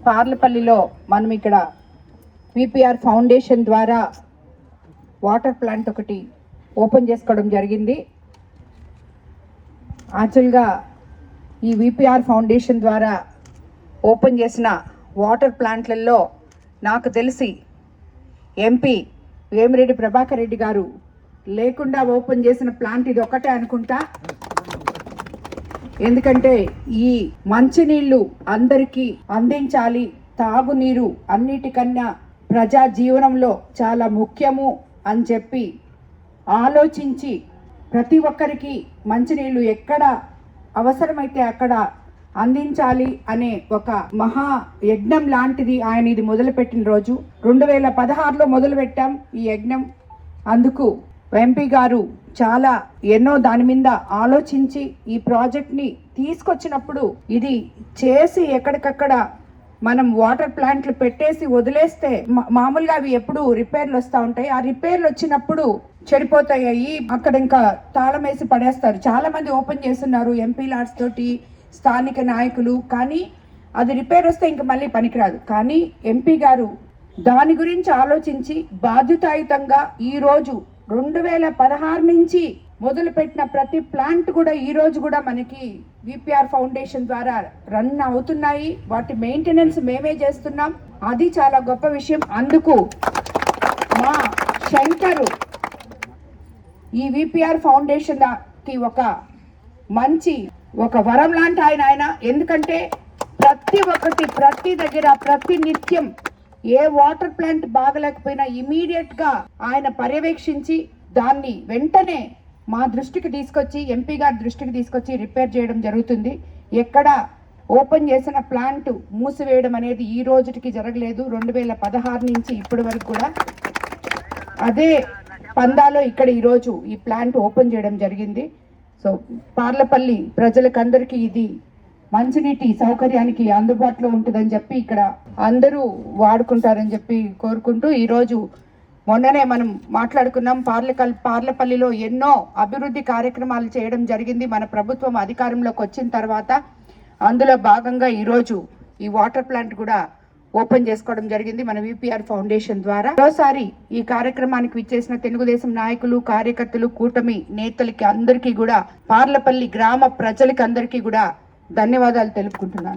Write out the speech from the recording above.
పార్లపల్లిలో మనం ఇక్కడ VPR foundation ద్వారా వాటర్ ప్లాంట్ ఒకటి ఓపెన్ చేసుకోవడం జరిగింది. యాక్చువల్గా ఈ విపిఆర్ ఫౌండేషన్ ద్వారా ఓపెన్ చేసిన వాటర్ ప్లాంట్లలో నాకు తెలిసి ఎంపీ వేమిరెడ్డి ప్రభాకర్ రెడ్డి గారు లేకుండా ఓపెన్ చేసిన ప్లాంట్ ఇది ఒకటే అనుకుంటా. ఎందుకంటే ఈ మంచినీళ్ళు అందరికీ అందించాలి, తాగునీరు అన్నిటికన్నా ప్రజా జీవనంలో చాలా ముఖ్యము అని చెప్పి ఆలోచించి ప్రతి ఒక్కరికి మంచినీళ్ళు ఎక్కడ అవసరమైతే అక్కడ అందించాలి అనే ఒక మహా యజ్ఞం లాంటిది ఆయన ఇది మొదలుపెట్టిన రోజు 2016లో మొదలుపెట్టాం ఈ యజ్ఞం. అందుకు ఎంపీ గారు చాలా ఎన్నో దాని మీద ఆలోచించి ఈ ప్రాజెక్ట్ని తీసుకొచ్చినప్పుడు ఇది చేసి ఎక్కడికక్కడ మనం వాటర్ ప్లాంట్లు పెట్టేసి వదిలేస్తే మామూలుగా అవి ఎప్పుడు రిపేర్లు వస్తూ ఉంటాయి. ఆ రిపేర్లు వచ్చినప్పుడు చెడిపోతాయి, అక్కడ ఇంకా తాళం వేసి పడేస్తారు. చాలా మంది ఓపెన్ చేస్తున్నారు ఎంపీ లాడ్స్ తోటి, స్థానిక నాయకులు, కానీ అది రిపేర్ వస్తే ఇంక మళ్ళీ పనికిరాదు. కానీ ఎంపీ గారు దాని గురించి ఆలోచించి బాధ్యతాయుతంగా ఈరోజు 2016 నుంచి మొదలుపెట్టిన ప్రతి ప్లాంట్ కూడా ఈ రోజు కూడా మనకి విపిఆర్ ఫౌండేషన్ ద్వారా రన్ అవుతున్నాయి. వాటి మెయింటెనెన్స్ మేమే చేస్తున్నాం, అది చాలా గొప్ప విషయం. అందుకు మా శంకరు ఈ విపిఆర్ ఫౌండేషన్ కి ఒక మంచి ఒక వరం లాంటి ఆయన. ఎందుకంటే ప్రతి దగ్గర ప్రతి నిత్యం ఏ వాటర్ ప్లాంట్ బాగలేకపోయినా ఇమీడియట్ గా ఆయన పర్యవేక్షించి దాన్ని వెంటనే మా దృష్టికి తీసుకొచ్చి, ఎంపీ గారి దృష్టికి తీసుకొచ్చి రిపేర్ చేయడం జరుగుతుంది. ఎక్కడ ఓపెన్ చేసిన ప్లాంట్ మూసివేయడం అనేది ఈ రోజుకి జరగలేదు. 2016 నుంచి ఇప్పటి వరకు కూడా అదే పందాలో ఇక్కడ ఈరోజు ఈ ప్లాంట్ ఓపెన్ చేయడం జరిగింది. సో పార్లపల్లి ప్రజలకందరికీ ఇది మంచినీటి సౌకర్యానికి అందుబాటులో ఉంటుందని చెప్పి ఇక్కడ అందరూ వాడుకుంటారని చెప్పి కోరుకుంటూ ఈరోజు మొన్ననే మనం మాట్లాడుకున్నాం. పార్లపల్లిలో ఎన్నో అభివృద్ధి కార్యక్రమాలు చేయడం జరిగింది మన ప్రభుత్వం అధికారంలోకి వచ్చిన తర్వాత. అందులో భాగంగా ఈరోజు ఈ వాటర్ ప్లాంట్ కూడా ఓపెన్ చేసుకోవడం జరిగింది మన విపిఆర్ ఫౌండేషన్ ద్వారా. మరోసారి ఈ కార్యక్రమానికి విచ్చేసిన తెలుగుదేశం నాయకులు, కార్యకర్తలు, కూటమి నేతలకి అందరికీ కూడా, పార్లపల్లి గ్రామ ప్రజలకి అందరికీ కూడా ధన్యవాదాలు తెలుపుకుంటున్నాను.